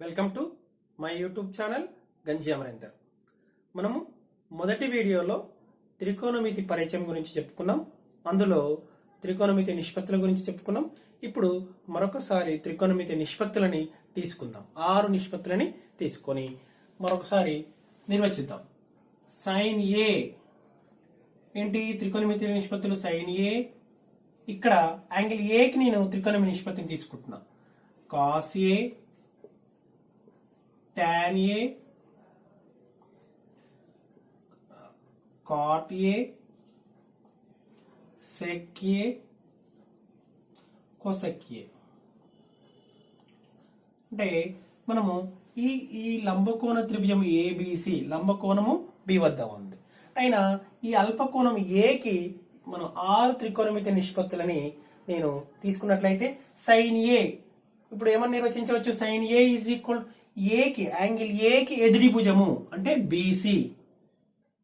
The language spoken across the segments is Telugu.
Welcome to my YouTube channel గంజి అమరేందర్. మనము మొదటి వీడియోలో త్రికోణమితి పరిచయం గురించి చెప్పుకున్నాం. అందులో త్రికోణమితి నిష్పత్తుల గురించి చెప్పుకున్నాం. ఇప్పుడు మరొకసారి త్రికోణమితి నిష్పత్తులని తీసుకుందాం. 6 నిష్పత్తులని తీసుకొని మరొకసారి నిర్వచిద్దాం. సైన్ ఏ ఏంటి? త్రికోణమితి నిష్పత్తులు సైన్ ఏ. ఇక్కడ యాంగిల్ ఏకి నేను త్రికోణమితి నిష్పత్తిని తీసుకుంటున్నా. Cos A, tan A, cot A, sec A, cosec A. అంటే మనము ఈ లంబకోణ త్రిభుజం ABC లంబకోణము B వద్ద ఉంది. అయినా ఈ అల్పకోణం Aకి మనం 6 త్రికోణమితి నిష్పత్తులని నేను తీసుకున్నట్లయితే సైన్ A ఇప్పుడు ఏమని నిర్వచించవచ్చు? సైన్ A ఈజ్ ఈక్వల్ ఏకి యాంగిల్ ఏకి ఎదుటి భుజము అంటే బీసీ,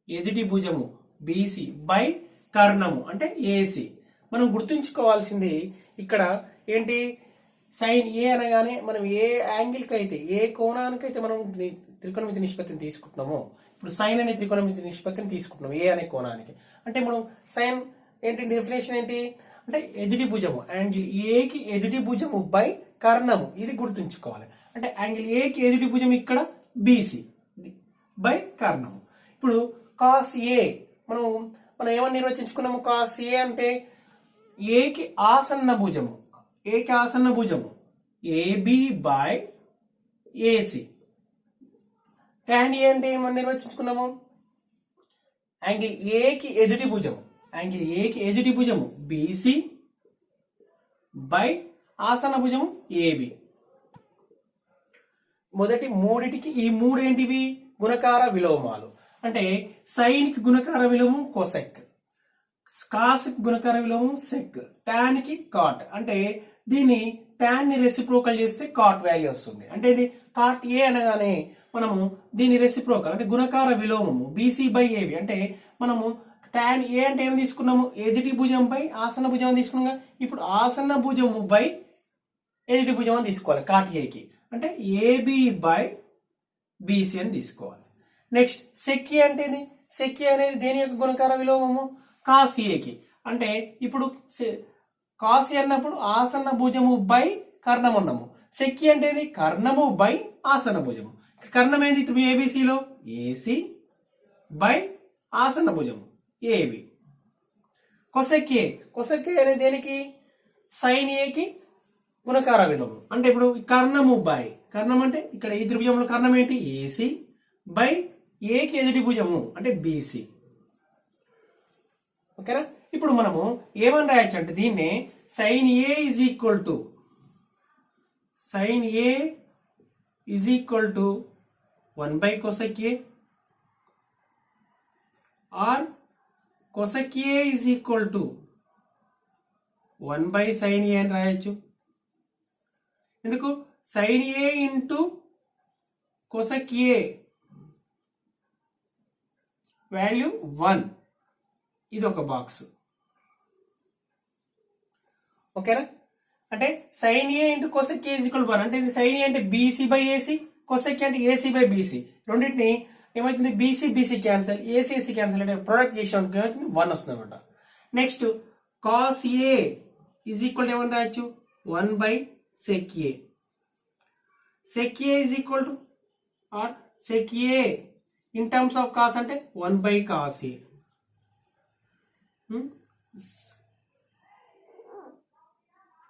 ఎదుటి భుజము బీసీ బై కర్ణము అంటే ఏసీ. మనం గుర్తుంచుకోవాల్సింది ఇక్కడ ఏంటి? సైన్ ఏ అనగానే మనం ఏ యాంగిల్కి అయితే ఏ కోణానికైతే మనం త్రికోణమితి నిష్పత్తిని తీసుకుంటున్నామో, ఇప్పుడు సైన్ అనే త్రికోణమితి నిష్పత్తిని తీసుకుంటున్నాం ఏ అనే కోణానికి. అంటే మనం సైన్ ఏంటి? డెఫినేషన్ ఏంటి అంటే ఎదుటి భుజము, యాంగిల్ ఏకి ఎదుటి భుజము బై కర్ణము. ఇది గుర్తుంచుకోవాలి. అంటే యాంగిల్ ఏకి ఎదుటి భుజం ఇక్కడ బీసీ బై కర్ణము. ఇప్పుడు కాస్ ఏ మనం ఏమని నిర్వచించుకున్నాము? కాస్ ఏ అంటే ఏకి ఆసన్న భుజము, ఏకి ఆసన్న భుజము ఏబి బై ఏసి. tan ఏ అంటే ఏమని నిర్వచించుకున్నాము? యాంగిల్ ఏకి ఎదుటి భుజము, యాంగిల్ ఏకి ఎదుటి భుజము బీసీ బై ఆసన్న భుజము ఏబి. మొదటి మూడిటికి ఈ మూడు ఏంటివి? గుణకార విలోమాలు. అంటే సైన్ కి గుణకార విలోమం కొసెక్, కాస్ కి గుణకార విలోమం సెక్, టాన్ కి కాట్. అంటే దీన్ని టాన్ ని రెసిప్రోకల్ చేస్తే కాట్ వాల్యూ వస్తుంది. అంటే ఇది కాట్ ఏ అనగానే మనము దీని రెసిప్రోకల్ అంటే గుణకార విలోమము బీసీ బై ఏబి. అంటే మనము టాన్ ఏ అంటే ఏమి తీసుకున్నాము? ఎదుటి భుజం బై ఆసన్న భుజం తీసుకున్నాం. ఇప్పుడు ఆసన్న భుజము బై ఎదుటి భుజం అని తీసుకోవాలి కాట్ ఏకి. అంటే ఏబి బై బీసీ అని తీసుకోవాలి. నెక్స్ట్ సెక్కి అంటే ఇది, సెక్కి అనేది దేని యొక్క గుణకార విలోమము? కాసిఏకి. అంటే ఇప్పుడు కాసి అన్నప్పుడు ఆసన్న భుజము బై కర్ణం అన్నము. సెక్కి అంటే ఇది కర్ణము బై ఆసన్న భుజము. కర్ణం ఏంది ఏబిసిలో? ఏసి బై ఆసన్న భుజము ఏబి. కొసెక్కి, కొసెక్కి అనేది దేనికి? సైన్ ఏకి గుణకార విలోమం. అంటే ఇప్పుడు కర్ణము బై కర్ణం అంటే ఇక్కడ ఈ త్రిభుజంలో కర్ణం ఏంటి? ఏసి బై ఏకి ఎదుటి భుజము అంటే బీసీ. ఓకేనా? ఇప్పుడు మనము ఏమని రాయొచ్చు అంటే దీన్నే sine A is equal to sine A is equal to 1 by cosec A or cosec A is equal to 1 by sine A అని రాయొచ్చు. ఎందుకు? Sine A into cosec A value 1. ఇది ఒక బాక్స్. ఓకేనా? అంటే sine A into cosec A equal 1. అంటే ఇది సైన్ ఏ అంటే బీసీ బై ఏసీ, కొసెక్ అంటే ఏసీ బై బీసీ. రెండింటిని ఏమవుతుంది? BC BC cancel, AC AC cancel అంటే ప్రొడక్ట్ చేసే ఏమవుతుంది? 1 వస్తుంది అనమాట. Next cos A is equal ఏమని రాయొచ్చు? 1 by sec A. Sec A is equal to or sec A in terms of cos అంటే 1 by cos A.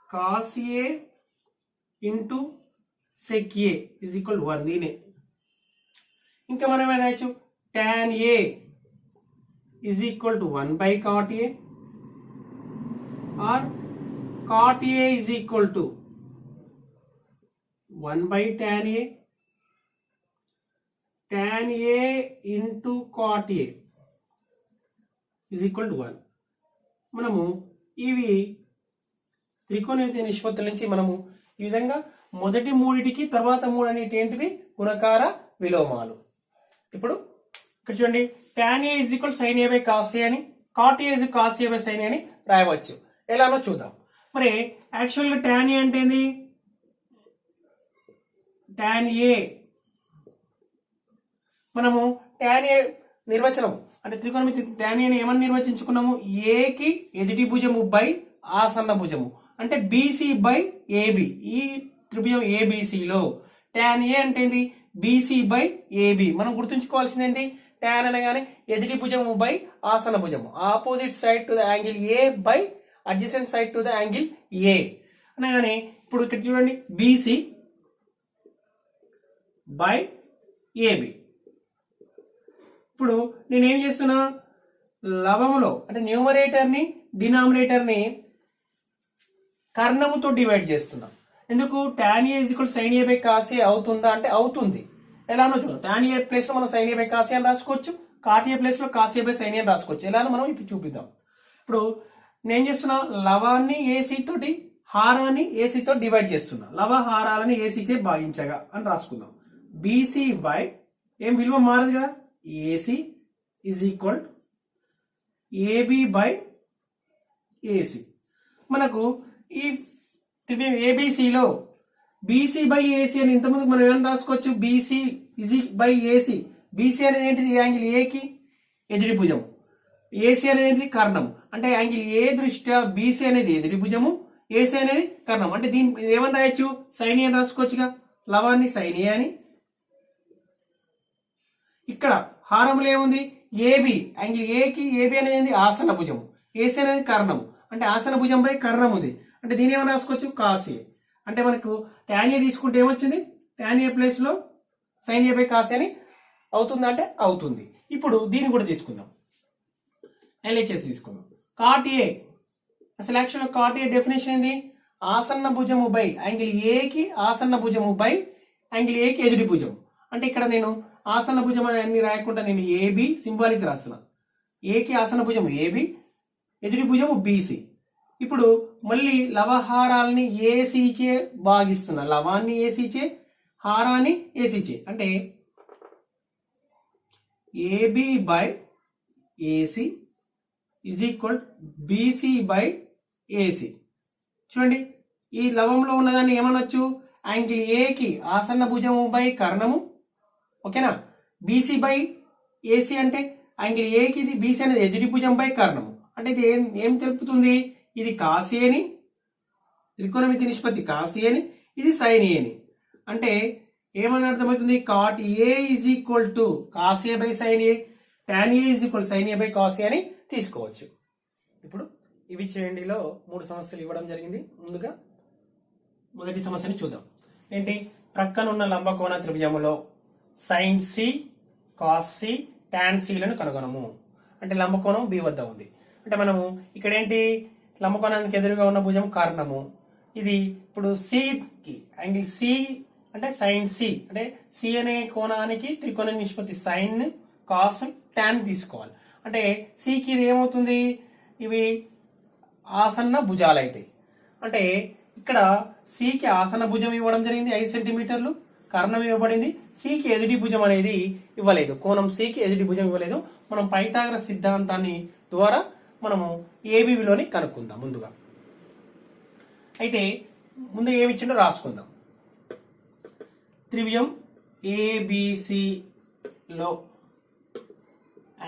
Cos A into sec A is equal to 1. దీనే ఇంకా మనం ఏమైనా రాయొచ్చు? tan A is equal to 1 by cot A or cot A is equal to 1 by tan A, tan A into cot A is equal to 1. మనము ఇవి త్రికోణమితి నిష్పత్తుల నుంచి మనము ఈ విధంగా మొదటి మూడిటికి తర్వాత మూడు అనేటి ఏంటివి? గుణకార విలోమాలు. ఇప్పుడు ఇక్కడ చూడండి, tan A is equal to sin A by cos A అని, cot A is cos A by sin A అని రాయవచ్చు. ఎలానో చూద్దాం. మరి యాక్చువల్గా tan A అంటే ఏంది? tan A మనము tan A నిర్వచనం అంటే త్రికోణమితి tan A ని ఏమని నిర్వచించుకున్నాము? A కి ఎదుటి భుజము బై ఆసన్న భుజము అంటే BC బై AB. ఈ త్రిభుజం ABC లో tan A అంటే ఏంది? BC by AB. మనం గుర్తుంచుకోవాల్సింది ఏంటి? tan అనగానే ఎదుటి భుజము బై ఆసన్న భుజము, opposite side to the angle A by adjacent side to the angle A అనగానే ఇప్పుడు ఇక్కడ చూడండి BC బై AB. ఇప్పుడు నేనేం చేస్తున్నా? లవములో అంటే న్యూమరేటర్ ని డినామినేటర్ ని కర్ణముతో డివైడ్ చేస్తున్నా. ఎందుకు? tan A sin A by cos A అవుతుందా అంటే అవుతుంది. ఎలానో చూద్దాం. tan A ప్లేస్ లో మనం sin A by cos A అని రాసుకోవచ్చు, cot A ప్లేస్ లో cos A by sin A అని రాసుకోవచ్చు. ఎలానో మనం ఇప్పుడు చూపిద్దాం. ఇప్పుడు నేను చేస్తున్నా లవాన్ని AC తోటి హారాన్ని AC తో డివైడ్ చేస్తున్నా. లవ హారాలని AC చే భాగించగా అని రాసుకుందాం. BC బై ఏం విలువ మారదు కదా, AC is equal AB by AC. మనకు ఈ ఏబిసిలో BC బై AC అని ఇంతకుముందు మనం ఏమైనా రాసుకోవచ్చు? BC is by AC. BC అనేది ఏంటిది? యాంగిల్ A కి ఎదుటి భుజము, AC అనేది కర్ణము. అంటే యాంగిల్ A దృష్ట్యా BC అనేది ఎదుటి భుజము, AC అనేది కర్ణం. అంటే దీన్ని ఏమని రాయొచ్చు? sin A అని రాసుకోవచ్చుగా. లవాన్ని sin A అని. ఇక్కడ హారములు ఏముంది? AB యాంగిల్ A కి AB అనేది ఆసన భుజము, AC అనేది కర్ణము. అంటే ఆసన భుజం పై కర్ణం ఉంది. అంటే దీని ఏమని రాసుకోవచ్చు? cos A. అంటే మనకు tan A తీసుకుంటే ఏమొచ్చింది? tan A ప్లేస్ లో sin A by cos A అని అవుతుందా అంటే అవుతుంది. ఇప్పుడు దీన్ని కూడా తీసుకుందాం, LHS తీసుకుందాం. cot A అసలు యాక్చువల్ cot A డెఫినేషన్ ఏంది? ఆసన్న భుజము బై యాంగిల్ A కి ఆసన్న భుజము బై యాంగిల్ A కి ఎదుటి భుజం. అంటే ఇక్కడ నేను ఆసన్న భుజం అని అన్ని రాయకుండా నేను AB సింబాలిక్ రాస్తున్నా. A కి ఆసన్న భుజము AB, ఎదుటి భుజము BC. ఇప్పుడు మళ్ళీ లవహారాలని AC చే భాగిస్తున్నా. లవాన్ని AC చే, హారాన్ని AC చే. అంటే AB by AC is equal BC by AC. చూడండి, ఈ లవంలో ఉన్నదాన్ని ఏమనొచ్చు? యాంగిల్ A కి ఆసన్న భుజము బై కర్ణము, ఓకేనా? BC బై AC అంటే యాంగిల్ A కి ఇది BC అనేది ఎదుటి భుజం బై కర్ణము. అంటే ఇది ఏం తెలుపుతుంది? ఇది cos A అని, త్రికోణమితి నిష్పత్తి cos A అని, ఇది sin A అని. అంటే ఏమని అర్థమవుతుంది? cot A is equal to cos A by sin A, tan A is equal sin A by cos A అని తీసుకోవచ్చు. ఇప్పుడు ఇవి చేయండిలో 3 సమస్యలు ఇవ్వడం జరిగింది. ముందుగా మొదటి సమస్యని చూద్దాం. ఏంటి? ప్రక్కనున్న లంబకోణ త్రిభుజములో sin C, cos C, tan C లను కనుగొనము. అంటే లంబకోణం B వద్ద ఉంది. అంటే మనము ఇక్కడ ఏంటి? లంబకోణానికి ఎదురుగా ఉన్న భుజం కర్ణము. ఇది ఇప్పుడు C కి యాంగిల్ C అంటే sin C అంటే C అనే కోణానికి త్రికోణ నిష్పత్తి sin, cos, tan తీసుకోవాలి. అంటే C కి ఇది ఏమవుతుంది? ఇవి ఆసన్న భుజాలు అయితే. అంటే ఇక్కడ C కి ఆసన్న భుజం ఇవ్వడం జరిగింది 5 సెంటీమీటర్లు, కర్ణం ఇవ్వబడింది. C కి ఎదుటి భుజం అనేది ఇవ్వలేదు, కోణం C కి ఎదుటి భుజం ఇవ్వలేదు. మనం పైథాగరస్ సిద్ధాంతాన్ని ద్వారా మనము AB విలువని కనుక్కుందాం. ముందుగా అయితే ముందు ఏమి ఇచ్చిండో రాసుకుందాం. త్రిభుజం ABC low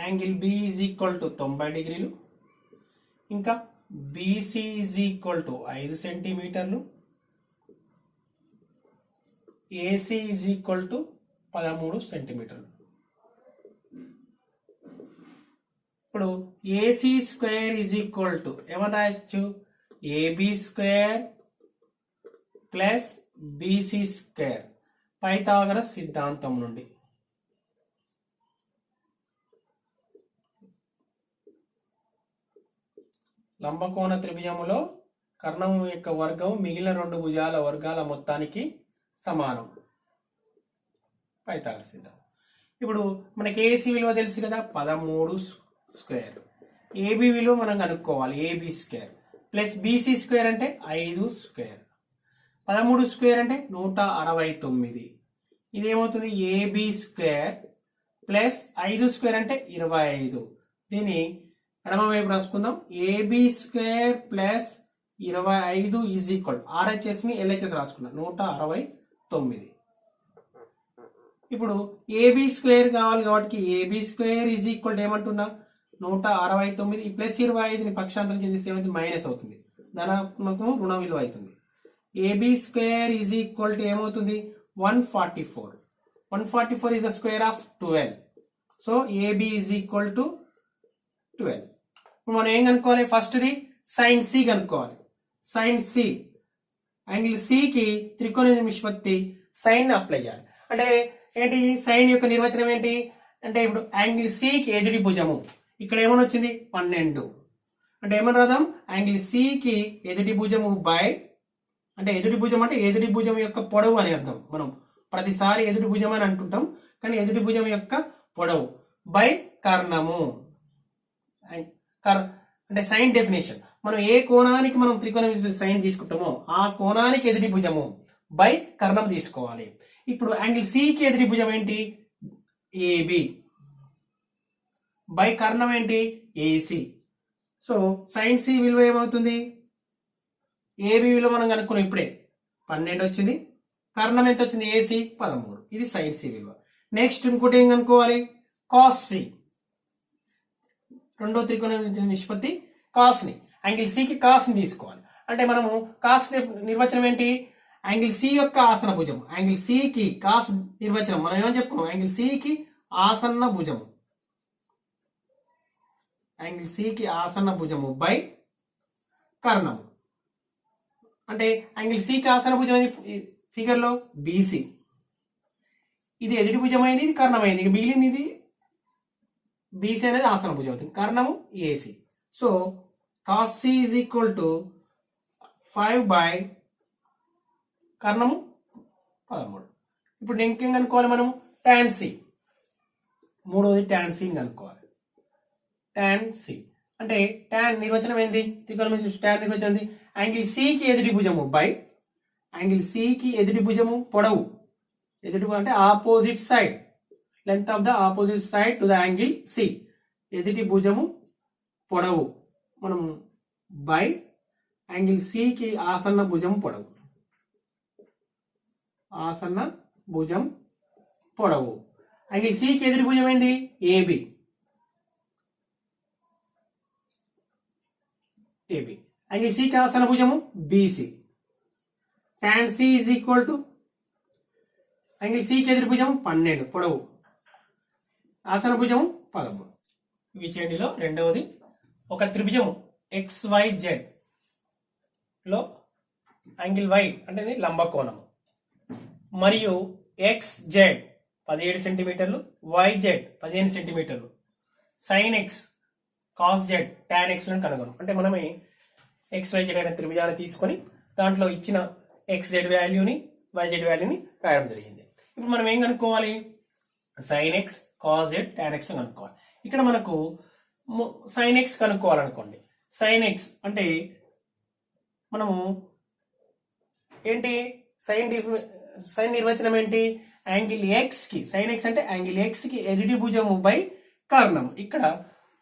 angle B is equal to 90 డిగ్రీలు, ఇంకా BC ఈజ్ ఈక్వల్ టు 5 సెంటీమీటర్లు, AC ఈజ్ ఈక్వల్ టు 13 సెంటీమీటర్లు. ఇప్పుడు AC square is equal to ఏమని రాయొచ్చు? AB square plus BC square, Pythagoras సిద్ధాంతం నుండి. లంబకోణ త్రిభుజములో కర్ణము యొక్క వర్గం మిగిలిన 2 భుజాల వర్గాల మొత్తానికి సమానం, పైథాగరస్ సిద్ధాంతం. ఇప్పుడు మనకి AC విలువ తెలుసు కదా, 13 స్క్వేర్. AB విలువ మనం కనుక్కోవాలి, AB square plus BC square అంటే 5 స్క్వేర్. 13 స్క్వేర్ అంటే 169. ఇదేమవుతుంది? AB స్క్వేర్ ప్లస్ 5 స్క్వేర్ అంటే 25. దీన్ని ఎడమ వైపు రాసుకుందాం. AB square plus 25 is equal RHS ని LHS రాసుకున్నాం 169. ఇప్పుడు ఏబి స్క్వేర్ కావాలి కాబట్టి ఏబి స్క్వేర్ ఈజ్ ఈక్వల్ ఏమంటున్నా 169 ప్లస్ 25ని పక్షాంతరం చెందిస్తే ఏమైంది మైనస్ అవుతుంది, ధనాత్మకము రుణ విలువ అవుతుంది. AB square is equal to ఏమవుతుంది 144. 144 is the square of 12. So AB is equal to 12. ఇప్పుడు మనం ఏం కనుక్కోవాలి, ఫస్ట్ ది సైన్ సి కనుక్కోవాలి. సైన్ సి యాంగిల్ సికి త్రికోణ నిష్పత్తి సైన్ అప్లై చేయాలి. అంటే ఏంటి సైన్ యొక్క నిర్వచనం ఏంటి అంటే ఇప్పుడు యాంగిల్ సికి ఎదుటి భుజము ఇక్కడ ఏమని వచ్చింది 12 అంటే ఏమని రాద్దాం, యాంగిల్ సికి ఎదుటి భుజము బై అంటే ఎదుటి భుజం అంటే ఎదుటి భుజం యొక్క పొడవు అని అర్థం. మనం ప్రతిసారి ఎదుటి భుజం అని అంటుంటాం కానీ ఎదుటి భుజం యొక్క పొడవు బై కర్ణము అంటే సైన్ డెఫినేషన్. మనం ఏ కోణానికి మనం త్రికోణ సైన్ తీసుకుంటామో ఆ కోణానికి ఎదుటి భుజము బై కర్ణం తీసుకోవాలి. ఇప్పుడు యాంగిల్ సికి ఎదుటి భుజం ఏంటి ఏబి బై కర్ణం ఏంటి ఏసి. సో సైన్ సి విలువ ఏమవుతుంది, ఏబి విలువ మనం కనుక్కున్నాం ఇప్పుడే 12 వచ్చింది, కర్ణం ఎంత వచ్చింది ఏసి 13. ఇది సైన్ సి విలువ. నెక్స్ట్ ఇంకోటి ఏం కనుక్కోవాలి కాస్ సి, రెండో త్రికోణ నిష్పత్తి కాస్ ని యాంగిల్ సికి కాస్ ని తీసుకోవాలి. అంటే మనము కాస్ నిర్వచనం ఏంటి యాంగిల్ సి యొక్క ఆసన భుజం. యాంగిల్ సికి కాస్ నిర్వచనం మనం ఏమని చెప్పుకున్నాం, యాంగిల్ సికి ఆసన్న భుజము, యాంగిల్ సికి ఆసన్న భుజము బై కర్ణము. అంటే యాంగిల్ సికి ఆసన భుజం ఫిగర్ లో బీసీ, ఇది ఎదుటి భుజమైంది, ఇది కర్ణమైంది, ఇక మిగిలింది ఇది బీసీ అనేది ఆసన భుజం అవుతుంది, కర్ణము AC. So cos C is equal to 5 by కర్ణము 13. ఇప్పుడు ఇంకేం కనుక్కోవాలి మనం టాన్ సి, మూడోది టాన్ సి కనుక్కోవాలి. టాన్ సి అంటే టాన్ నిర్వచనం ఏంది, టాన్ నిర్వచనం యాంగిల్ సికి ఎదుటి భుజము బై యాంగిల్ సికి ఎదుటి భుజము పొడవు, ఎదుటి అంటే opposite side, length of the opposite side to the angle C, ఎదుటి భుజము పొడవు మనం బై యాంగిల్ సికి ఆసన్న భుజం పొడవు, ఆసన్న భుజం పొడవు. యాంగిల్ సికి ఎదుటి భుజం ఏంది ఏబి, ఏబి యాంగిల్ సికి ఆసన భుజము BC. tan c is equal to angle సికి ఎదురు భుజం 12 పొడవు, ఆసన భుజం 13. ఇవి చేయండిలో రెండవది ఒక త్రిభుజము XYZ లో యాంగిల్ y అంటే లంబకోణము మరియు XZ 17 సెంటీమీటర్లు, YZ 15 సెంటీమీటర్లు, sin x cos z tan x లను కనుగొనం. అంటే మనమే XYZ అనే త్రిభుజాన్ని తీసుకొని దాంట్లో ఇచ్చిన XZ వాల్యూని YZ వాల్యూని రాయడం జరిగింది. ఇప్పుడు మనం ఏం కనుక్కోవాలి sin x cos z tan x కనుక్కోవాలి. ఇక్కడ మనకు sin x కనుక్కోవాలనుకోండి, sin x అంటే మనము ఏంటి సైన్ నిర్వచనం ఏంటి యాంగిల్ x కి, sin x అంటే యాంగిల్ x కి ఎదుటి భుజము బై కర్ణం. ఇక్కడ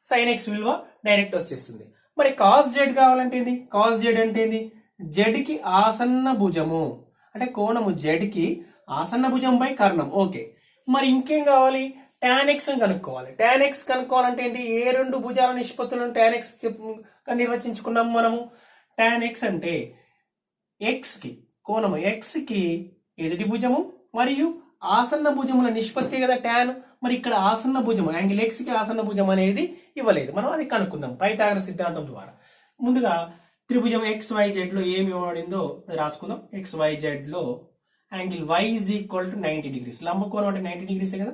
sin x విలువ డైరెక్ట్ వచ్చేస్తుంది. మరి cos z కావాలంటే ఏంది, cos z అంటే ఏంది z కి ఆసన్న భుజము అంటే కోణము z కి ఆసన్న భుజం బై కర్ణం. ఓకే, మరి ఇంకేం కావాలి tan x కనుక్కోవాలి. tan x కనుక్కోవాలంటే ఏంటి, ఏ రెండు భుజాల నిష్పత్తులను tan x నిర్వచించుకున్నాం మనము. tan x అంటే x కి కోణము x కి ఎదుటి భుజము మరియు ఆసన్న భుజముల నిష్పత్తి కదా tan. మరి ఇక్కడ ఆసన్న భుజము యాంగిల్ x కి ఆసన్న భుజం అనేది ఇవ్వలేదు, మనం అది కనుక్కుందాం పైథాగరస్ సిద్ధాంతం ద్వారా. ముందుగా త్రిభుజం XYZ లో ఏమి ఇవ్వబడిందో రాసుకుందాం. XYZ లో angle y is equal to 90 degrees, లంబకోణం అంటే 90 డిగ్రీసే కదా.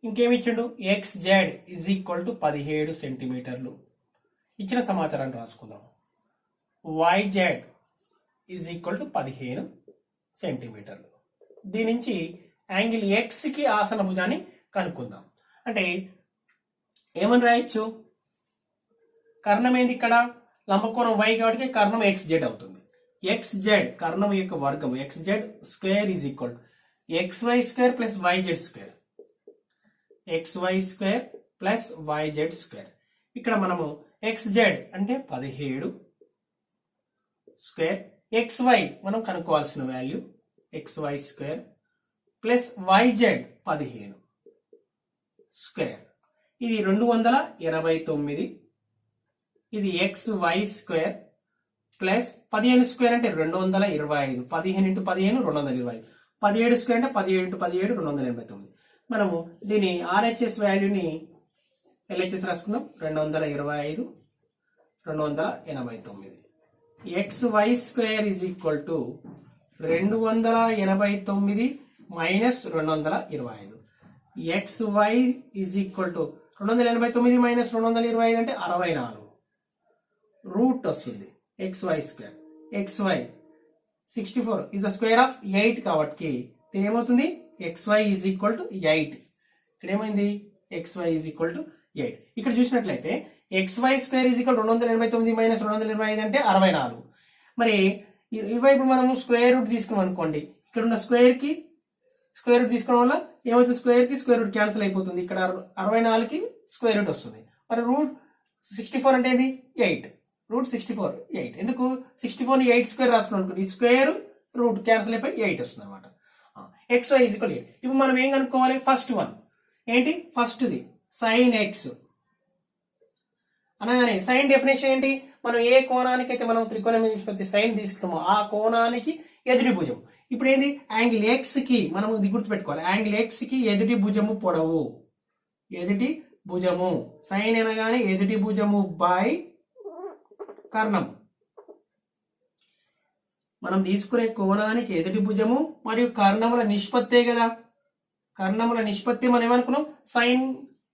ఇంకేమి ఇచ్చిండు XZ ఈజ్ ఈక్వల్ టు 17 సెంటీమీటర్లు. ఇచ్చిన సమాచారాన్ని రాసుకుందాం. YZ ఈజ్ ఈక్వల్ టు 15 సెంటీమీటర్లు. దీని నుంచి యాంగిల్ x కి ఆసన భుజాన్ని కనుక్కుందాం. అంటే ఏమని రాయొచ్చు, కర్ణం ఏంది ఇక్కడ లంబకోణం y కాబట్టి కర్ణం XZ అవుతుంది. XZ కర్ణం యొక్క వర్గం XZ square is equal XY square plus YZ square, XY square plus YZ square. ఇక్కడ మనము XZ అంటే 17 స్క్వేర్, XY మనం కనుక్కోవాల్సిన value XY square plus YZ 15 square. ఇది 289. ఇది X Y square plus 15 square అంటే 225. 15 ఇంటూ 15 225. 17 స్క్వేర్ అంటే 17 ఇంటూ 17 289. మనము దీని ఆర్హెచ్ఎస్ వాల్యూని ఎల్హెచ్ఎస్ రాసుకుందాం. 225 289. X Y square is equal to 289 minus 225. X Y is equal to 289 minus 225 అంటే 64. రూట్ వస్తుంది X Y square. X Y 64 is the square of 8 కాబట్టి దీని ఏమవుతుంది X Y is equal to 8. ఇక్కడ ఏమైంది X Y is equal to 8. ఇక్కడ చూసినట్లయితే X Y square is equal 289 minus 225 అంటే 64. మరి ఇవైపు మనము స్క్వేర్ రూట్ తీసుకున్నాం అనుకోండి. ఇక్కడ ఉన్న స్క్వేర్ కి స్క్వేర్ రూట్ తీసుకోవడం వల్ల ఏమవుతుంది స్క్వేర్ కి స్క్వేర్ రూట్ క్యాన్సిల్ అయిపోతుంది. ఇక్కడ 64 కి స్క్వేర్ రూట్ వస్తుంది. మరి రూట్ 64 అంటే ఏది 8. రూట్ 64 8. ఎందుకు 64 ని 8 స్క్వేర్ రాసుకున్నాం అనుకోండి. ఈ స్క్వేర్ రూట్ క్యాన్సిల్ అయిపోయి 8 వస్తుంది అనమాట. X Y is equal 8. ఇప్పుడు మనం ఏం కనుక్కోవాలి ఫస్ట్ వన్ ఏంటి ఫస్ట్ది సైన్ ఎక్స్ అనగానే సైన్ డెఫినేషన్ ఏంటి మనం ఏ కోణానికి అయితే మనం త్రికోణమితి నిష్పత్తి సైన్ తీసుకుంటామో ఆ కోణానికి ఎదుటి భుజం. ఇప్పుడు ఏంది యాంగిల్ ఎక్స్ కి మనం ఇది గుర్తుపెట్టుకోవాలి. యాంగిల్ ఎక్స్ కి ఎదుటి భుజము పొడవు. ఎదుటి భుజము సైన్ అనగానే ఎదుటి భుజము బై కర్ణం. మనం తీసుకునే కోణానికి ఎదుటి భుజము మరియు కర్ణముల నిష్పత్తే కదా. కర్ణముల నిష్పత్తి మనం ఏమనుకున్నాం సైన్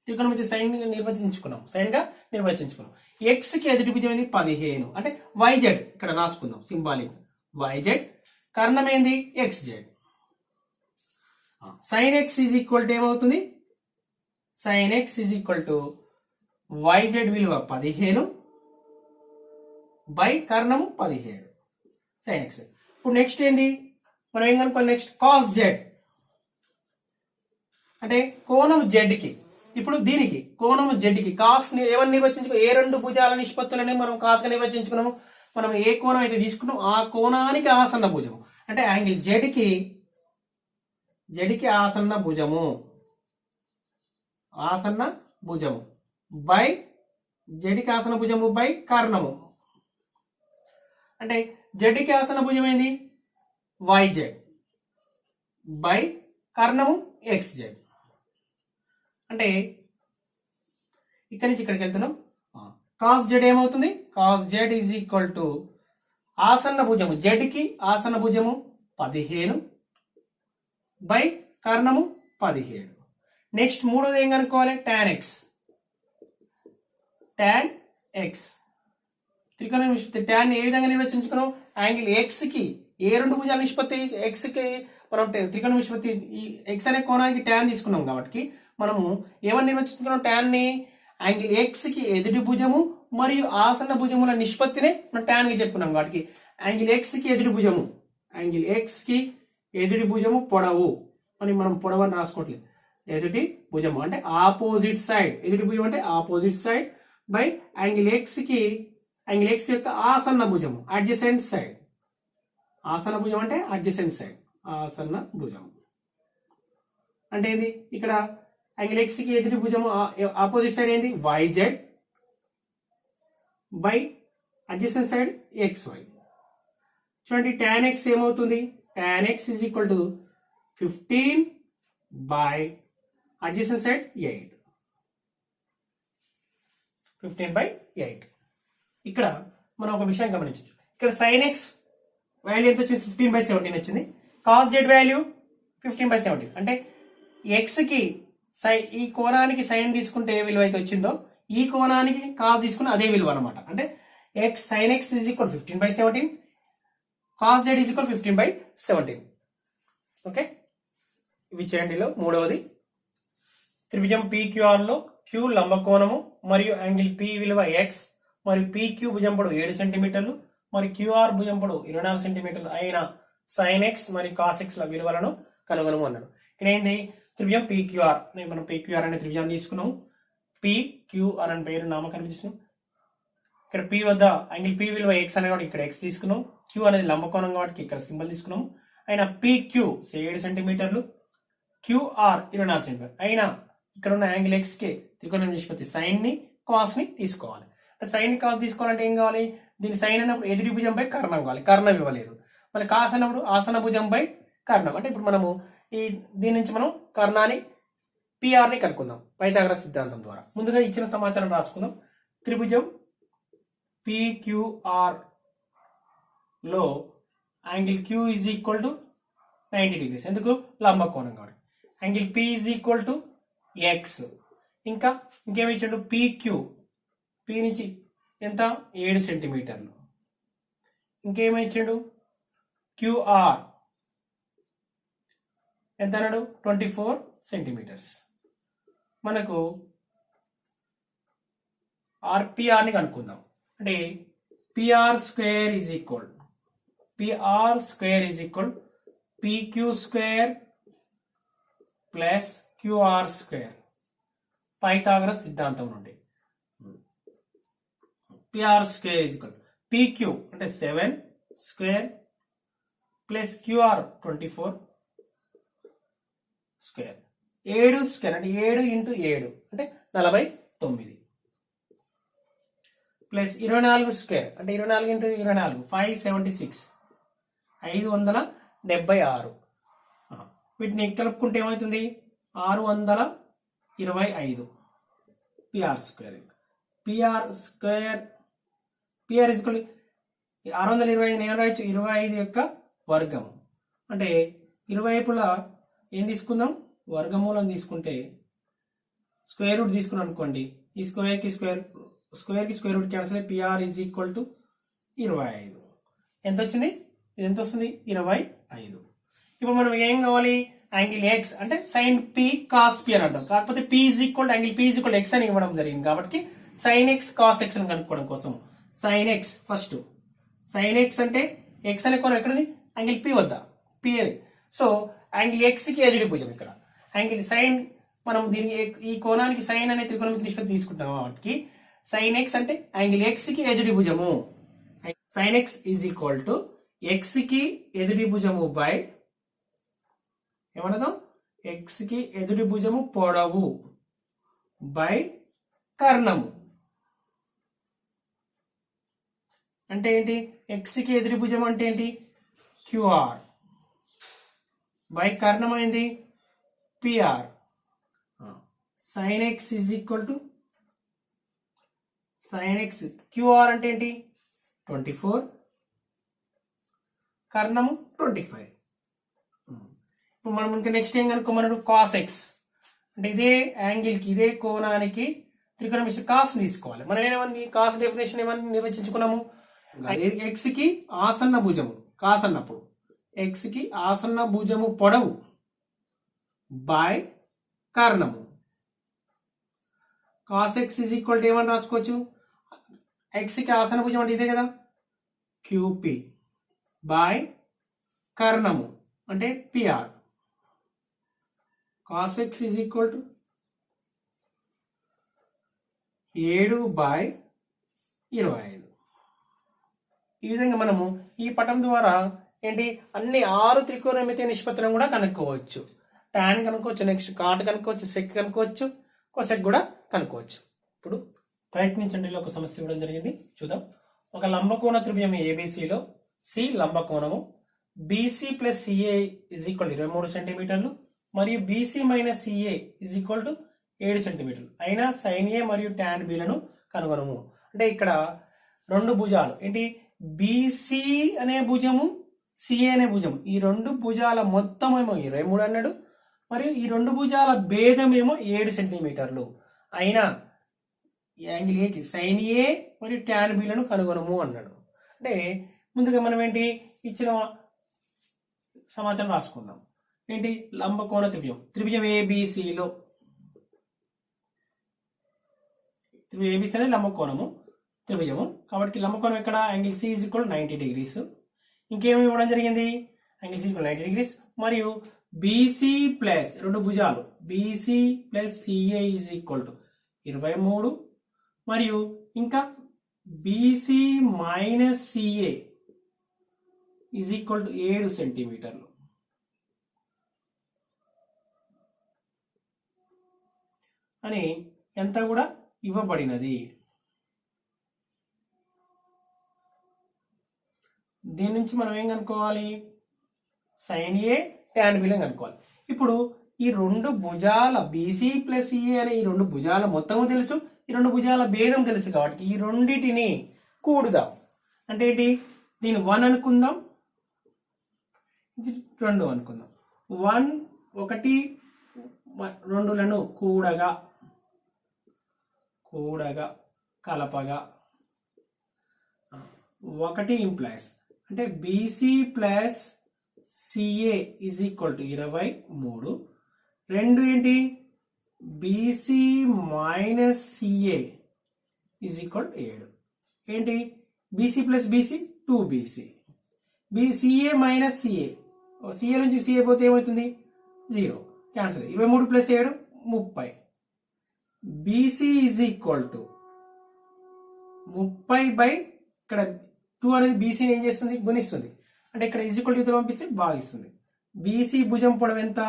త్రికోణమితి సైన్ నిర్వచించుకున్నాం. సైన్ గా నిర్వచించుకున్నాం. ఎక్స్ కి ఎదుటి భుజం ఏంది 15 అంటే వైజెడ్ ఇక్కడ రాసుకుందాం సింబాలిక్ వైజెడ్. కర్ణం ఏంది X Z. Sine X is equal to ఏమవుతుంది sine X is equal to YZ విలువ 15 బై కర్ణము 17 సైన్ ఎక్స్. ఇప్పుడు నెక్స్ట్ ఏంటి మనం ఏం కనుక్కోవాలి నెక్స్ట్ కాస్ జెడ్ అంటే కోణం జెడ్ కి. ఇప్పుడు దీనికి కోణము జెడ్ కి కాస్ ఏమని నిర్వచించుకో ఏ రెండు భుజాల నిష్పత్తులని మనం కాస్ గా నిర్వచించుకున్నాము. మనం ఏ కోణం అయితే తీసుకున్నాం ఆ కోణానికి ఆసన్న భుజము అంటే యాంగిల్ జెడ్ కి ఆసన్న భుజము బై జెడ్ కి ఆసన్న భుజము బై కర్ణము. అంటే జెడ్ కి ఆసన్న భుజం ఏంది వైజెడ్ బై కర్ణము ఎక్స్ జెడ్. అంటే ఇక్కడి నుంచి ఇక్కడికి వెళ్తున్నాం. కాస్ జెడ్ ఏమవుతుంది cos Z is equal to ఆసన్న భుజము జెడ్ కి ఆసన్న భుజము 15 బై కర్ణము 17. నెక్స్ట్ మూడోది ఏం కనుక్కోవాలి టాన్ ఎక్స్. త్రికోణ నిష్పత్తి టాన్ ఏ విధంగా నిర్వచించుకున్నాం యాంగిల్ ఎక్స్ కి ఏ రెండు భుజాల నిష్పత్తి ఎక్స్ కి మనం త్రికోణ నిష్పత్తి ఈ ఎక్స్ అనే కోణానికి టాన్ తీసుకున్నాం కాబట్టి మనము ఏమని నిర్వచించుకున్నాం టాన్ ని యాంగిల్ ఎక్స్ కి ఎదుటి భుజము మరియు ఆసన్న భుజముల నిష్పత్తినే మనం టాన్ కి చెప్పుకున్నాం కాబట్టి యాంగిల్ ఎక్స్ కి ఎదుటి భుజము పొడవు అని మనం పొడవు అని రాసుకోవట్లేదు. ఎదుటి భుజము అంటే ఆపోజిట్ సైడ్. ఎదుటి భుజం అంటే opposite side by angle X యొక్క ఆసన్న భుజము అడ్జసెంట్ సైడ్. ఆసన్న భుజం అంటే అడ్జసెంట్ సైడ్. ఆసన్న భుజం అంటే ఏంది ఇక్కడ యాంగిల్ ఎక్స్ కి ఎదుటి భుజము ఆపోజిట్ సైడ్ ఏంది YZ by adjacent side X Y. చూడండి tan x ఏమవుతుంది tan x is equal to 15 by adjacent side 8. 15 by 8. ఇక్కడ మనం ఒక విషయం గమనించవచ్చు. ఇక్కడ sin x వాల్యూ ఎంత వచ్చింది 15/17 వచ్చింది. cos z వాల్యూ 15/17 అంటే x కి ఈ కోణానికి సైన్ తీసుకుంటే ఏ విలువ అయితే వచ్చిందో ఈ కోణానికి కాస్ తీసుకుని అదే విలువ అనమాట. అంటే sin x is equal 15/17 cos z is equal 15/17. Okay ఇవి చేయండిలో మూడవది త్రిభుజం PQR లో Q లంబకోణము మరియు యాంగిల్ P విలువ x మరియు PQ భుజం పొడవు 7 సెంటీమీటర్లు మరియు QR భుజం పొడవు 24 సెంటీమీటర్లు అయిన sin x మరియు cos x ల విలువలను కనుగొనము అన్నాడు. ఇక్కడ ఏంటి త్రిభుజం PQR మనం PQR అనే త్రిభుజాన్ని తీసుకున్నాము. PQR అనే పేరు నామకరణం చేస్తున్నాం. ఇక్కడ P వద్ద యాంగిల్ P విలువ x అనే కాబట్టి ఇక్కడ x తీసుకున్నాం. Q అనేది లంబకోణం కాబట్టి ఇక్కడ సింబల్ తీసుకున్నాము. అయినా PQ 7 సెంటీమీటర్లు క్యూఆర్ 24 సెంటీమీటర్ అయినా ఇక్కడ ఉన్న యాంగిల్ ఎక్స్ కి త్రికోణ నిష్పత్తి సైన్ ని కాస్ ని తీసుకోవాలి. సైన్ కాస్ తీసుకోవాలంటే ఏం కావాలి, దీని సైన్ అన్నప్పుడు ఎదుటి భుజంపై కర్ణం కావాలి, కర్ణం ఇవ్వలేదు. మళ్ళీ కాస్ అన్నప్పుడు ఆసన భుజంపై కర్ణం. అంటే ఇప్పుడు మనము దీని నుంచి మనం కర్ణాన్ని పిఆర్ ని కనుక్కుందాం పైథాగరస్ సిద్ధాంతం ద్వారా. ముందుగా ఇచ్చిన సమాచారం రాసుకుందాం. త్రిభుజం PQR low angle Q is equal to 90 degrees. ఎందుకు, లంబకోణం కాబట్టి. Angle P is equal to X. ఇంకేమి ఇచ్చాడు, PQ, P నుంచి ఎంత 7 సెంటీమీటర్లు. ఇంకేమి ఇచ్చాడు, QR ఎంత అన్నాడు 24 సెంటీమీటర్స్. మనకు RPR ని కనుక్కుందాం. అంటే PR square is equal PQ square plus QR square Pythagoras సిద్ధాంతం నుండి. PR square is equal PQ అంటే 7 square plus QR 24 square. 7 square అంటే 7 ఇంటూ 7 అంటే 49 ప్లస్ 24 స్క్వేర్ అంటే 24 ఇంటూ 24 576 576. వీటిని కలుపుకుంటే ఏమవుతుంది 625 పిఆర్ స్క్వేర్. పిఆర్ ఇస్ 625 ఏమైనా రాయొచ్చు 25 యొక్క వర్గము. అంటే ఇరువైపులా ఏం తీసుకుందాం, వర్గమూలం తీసుకుంటే స్క్వేర్ రూట్ తీసుకున్నాం అనుకోండి, ఈ స్క్వేర్ కి స్క్వేర్ రూట్ క్యాన్సిల్ అయ్యి పిఆర్ ఈజ్ ఈక్వల్ టు 25. ఎంత వచ్చింది, ఇది ఎంత వస్తుంది 25. ఇప్పుడు మనం ఏం కావాలి, యాంగిల్ ఎక్స్ అంటే సైన్ పి కాస్ పి అని అంటాం. కాకపోతే P is equal angle P is equal X అని ఇవ్వడం జరిగింది కాబట్టి సైన్ ఎక్స్ కాస్ ఎక్స్ అని కనుక్కోవడం కోసం sign X first. Sign X అంటే ఎక్స్ అనే కోణం ఎక్కడది, యాంగిల్ పి వద్ద, పి అని. సో యాంగిల్ ఎక్స్ కి ఎదుటి భుజం. ఇక్కడ యాంగిల్ సైన్ మనం దీని ఈ కోణానికి సైన్ అనే త్రికోణమితి నిష్పత్తి తీసుకుంటాం కాబట్టి సైన్ ఎక్స్ అంటే యాంగిల్ ఎక్స్ కి ఎదుటి భుజము. Sign X is equal to X కి ఎదుటి భుజము బై ఏమన్నదాం, ఎక్స్ కి ఎదుటి భుజము పొడవు బై కర్ణము. అంటే ఏంటి, ఎక్స్ కి ఎదుటి భుజం అంటే ఏంటి QR బై కర్ణం అయింది PR. Sign X is equal to sign X QR అంటే ఏంటి 24, కర్ణము 25. ఇప్పుడు మనం ఇంకా నెక్స్ట్ ఏం కనుక్కోమన్నాడు, కాస్ ఎక్స్ అంటే ఇదే యాంగిల్ కి ఇదే కోణానికి త్రికోణమితి కాస్ తీసుకోవాలి. మనం ఏమని కాస్ డెఫినేషన్ ఏమని నిర్వచించుకున్నాము, ఎక్స్ కి ఆసన్న భుజము కాస్ అన్నప్పుడు ఎక్స్ కి ఆసన్న భుజము పొడవు బై కర్ణము. Cos X is equal to ఏమని రాసుకోవచ్చు, ఎక్స్ కి ఆసన్న భుజం అంటే ఇదే కదా QP బై కర్ణము అంటే PR. Cos X is equal to 7/25. ఈ విధంగా మనము ఈ పటం ద్వారా ఏంటి అన్ని 6 త్రికోణమితి నిష్పత్తులను కూడా కనుక్కోవచ్చు. టాన్ కనుక్కోవచ్చు, నెక్స్ట్ కాట్ కనుక్కోవచ్చు, సెక్ కనుక్కోవచ్చు, కొసెక్ కూడా కనుక్కోవచ్చు. ఇప్పుడు ప్రయత్నించండి. ఒక సమస్య ఇవ్వడం జరిగింది, చూద్దాం. ఒక లంబకోణ త్రిభుజం ఏబిసిలో సి లంబకోణము BC plus CA is equal 23 సెంటీమీటర్లు మరియు BC minus CA is equal to 7 సెంటీమీటర్లు అయినా సైన్ ఏ మరియు టాన్ బిలను కనుగొనము. అంటే ఇక్కడ రెండు భుజాలు ఏంటి, BC అనే భుజము CA అనే భుజము, ఈ రెండు భుజాల మొత్తం ఏమో 23 అన్నాడు, మరియు ఈ రెండు భుజాల భేదం ఏమో 7 సెంటీమీటర్లు అయినా యాంగిల్ ఏకి సైన్ ఏ మరియు టాన్ బిలను కనుగొనము అన్నాడు. అంటే ముందుగా మనం ఏంటి ఇచ్చిన సమాచారం రాసుకుందాం. ఏంటి, లంబకోణ త్రిభుజం ఏబిసిలో ఏబిసి అనేది లంబకోణము త్రిభుజము కాబట్టి లంబకోణం ఎక్కడ, angle C is equal 90 degrees. ఇంకేమి ఇవ్వడం జరిగింది, యాంగిల్ సి ఈక్వల్ 90 డిగ్రీస్ మరియు బీసీ ప్లస్ రెండు భుజాలు BC plus CA is equal to 23 మరియు ఇంకా BC minus CA is equal to 7 సెంటీమీటర్లు. అని ఎంత కూడా ఇవ్వబడినది. దీని నుంచి మనం ఏం కనుక్కోవాలి? sin A tan B కనుక్కోవాలి. ఇప్పుడు ఈ రెండు భుజాల BC ప్లస్ CA అనే ఈ రెండు భుజాల మొత్తము తెలుసు, ఈ రెండు భుజాల భేదం తెలుసు కాబట్టి ఈ రెండిటిని కూడుదాం. అంటే ఏంటి? దీన్ని 1 అనుకుందాం, ఇది 2 అనుకుందాం. 1 1 2లను కూడగా కలపగా 1 ఇంప్లైస్ అంటే BC plus CA is equal to 23. 2 ఏంటి? BC minus CA is equal 7. ఏంటి? BC plus BC 2BC. CA minus CA, CA నుంచి CA పోతే ఏమవుతుంది? 0, cancel. 23 plus 7 30. BC is equal to 30 by ఇక్కడ 2 అనేది BCని ఏం చేస్తుంది? గుణిస్తుంది. అంటే ఇక్కడ ఈజ్ ఈక్వల్ టు పంపిస్తే భాగిస్తుంది. BC భుజం పొడవు ఎంత?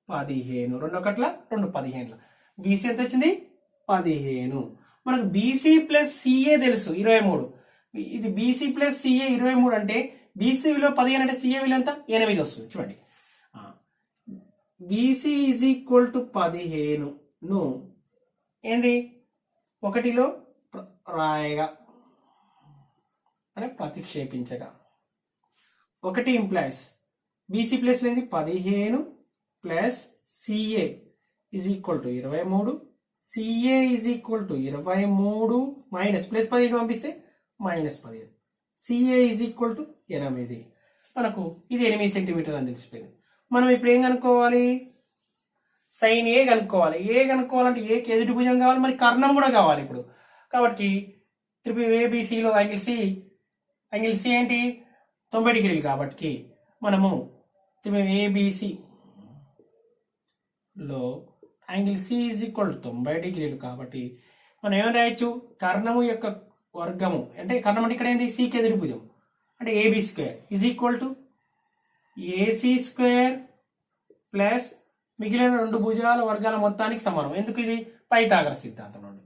15. 2 ఒకట్ల 2 15. BC ఎంత వచ్చింది? 15. మనకు BC ప్లస్ CA తెలుసు 23. ఇది BC ప్లస్ CA 23 అంటే BC విలువ 15 అంటే CA విలువ ఎంత? 8 వస్తుంది. చూడండి, BC ఈజ్ ఈక్వల్ టు 15 ను ఏంది 1లో రాయగా అంటే ప్రతిక్షేపించగా 1 ఇంప్లైస్ BC ప్లస్ లేని 15 plus CA is equal to 23. CA is equal to 23 minus plus 15 పంపిస్తే minus 15. CA is equal to 8. మనకు ఇది 8 సెంటీమీటర్ అని తెలిసిపోయింది. మనం ఇప్పుడు ఏం కనుక్కోవాలి? sin A కనుక్కోవాలి. ఏ కనుక్కోవాలంటే ఏకి ఎదుటి భుజం కావాలి, మరి కర్ణం కూడా కావాలి ఇప్పుడు. కాబట్టి త్రిభుజం ABCలో యాంగిల్ C ఏంటి? 90 డిగ్రీలు. కాబట్టి మనము త్రిభుజం ABCలో angle C is equal to 90 డిగ్రీలు. కాబట్టి మనం ఏమైనా రాయొచ్చు? కర్ణము యొక్క వర్గము అంటే కర్ణం అంటే ఇక్కడ ఏంటి? Cకి ఎదుటి భుజం అంటే AB square is equal to AC square plus మిగిలిన రెండు భుజాల వర్గాల మొత్తానికి సమానం. ఎందుకు? ఇది పైథాగరస్ సిద్ధాంతం నుండి.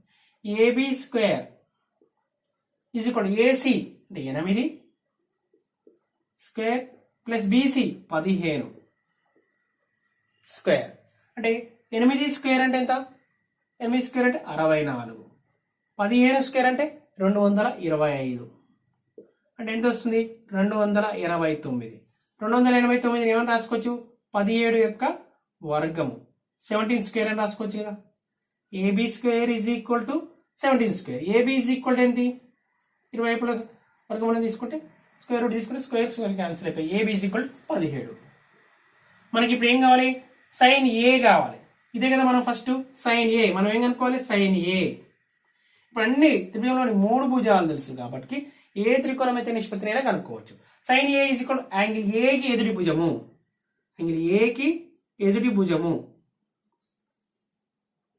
AB square is equal to AC అంటే 8 స్క్వేర్ ప్లస్ BC 15 స్క్వేర్ అంటే 8 స్క్వేర్ అంటే ఎంత? 8 స్క్వేర్ అంటే 64. 15 స్క్వేర్ అంటే 225 అంటే ఎంత వస్తుంది? 289. 289 ఏమని రాసుకోవచ్చు? 17 యొక్క వర్గము 17 స్క్వేర్ అని రాసుకోవచ్చు కదా. AB square is equal to 17 square. AB is equal to ఏంటి? ఇరువైపుల వర్గం అనేది తీసుకుంటే స్క్వేర్ రూట్ తీసుకుంటే స్క్వేర్ క్యాన్సిల్ అయిపోయి AB ఈజ్ ఈక్వల్ 17. మనకి ఇప్పుడు ఏం కావాలి? sin A కావాలి. ఇదే కదా మనం ఫస్ట్ sin A. మనం ఏం కనుక్కోవాలి? sin A. ఇప్పుడు అన్ని త్రిభుజంలోని 3 భుజాలు తెలుసు కాబట్టి ఏ త్రికోణమితి నిష్పత్తిని అయినా కనుక్కోవచ్చు. sin A is equal angle A కి ఎదుటి భుజము. యాంగిల్ A కి ఎదుటి భుజము.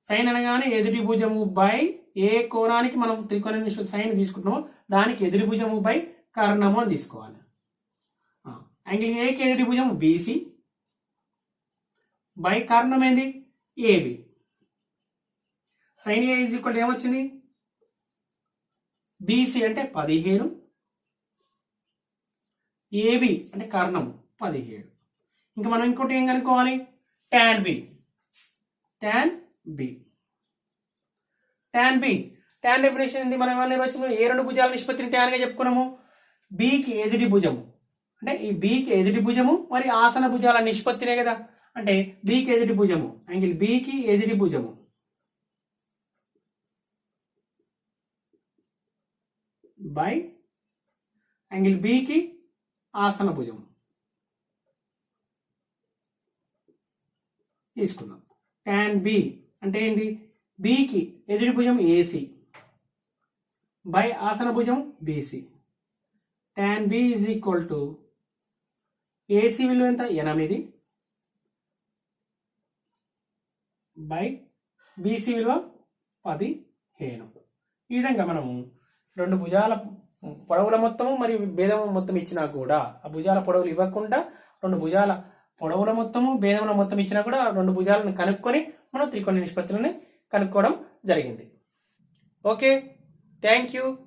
సైన్ అనగానే ఎదుటి భుజము బై ఏ కోణానికి మనం త్రికోణ నిష్పత్తి సైన్ తీసుకుంటున్నామో దానికి ఎదుటి భుజము బై కర్ణము అని తీసుకోవాలి. యాంగిల్ A కి ఎదుటి భుజము BC బై కర్ణం ఏంది? AB. sin A is equal ఏమొచ్చింది? BC అంటే 15, AB అంటే కర్ణం 17. ఇంకా మనం ఇంకోటి ఏం కనుక్కోవాలి? tan B. tan B. tan B. tan definition ఏంది? మనం ఏమన్నా నిర్వచనం ఏ రెండు భుజాల నిష్పత్తిని tan గా చెప్పుకున్నాము? B కి ఎదుటి భుజము అంటే ఈ B కి ఎదుటి భుజము మరి ఆసన భుజాల నిష్పత్తినే కదా. అంటే B కి ఎదుటి భుజము యాంగిల్ B కి ఎదుటి భుజము బై యాంగిల్ B కి ఆసన భుజము తీసుకుందాం. tan B అంటే ఏంటి? B కి ఎదుటి భుజం AC బై ఆసన భుజం BC. tan B is equal to AC విలువ ఎంత? 8 బై BC విలువ 15. ఈ విధంగా మనము రెండు భుజాల పొడవుల మొత్తము మరియు భేదం మొత్తం ఇచ్చినా కూడా ఆ భుజాల పొడవులు ఇవ్వకుండా రెండు భుజాల పొడవుల మొత్తము భేదముల మొత్తం ఇచ్చినా కూడా రెండు భుజాలను కనుక్కొని మనం త్రికోణ నిష్పత్తులని కనుక్కోవడం జరిగింది. Okay, thank you.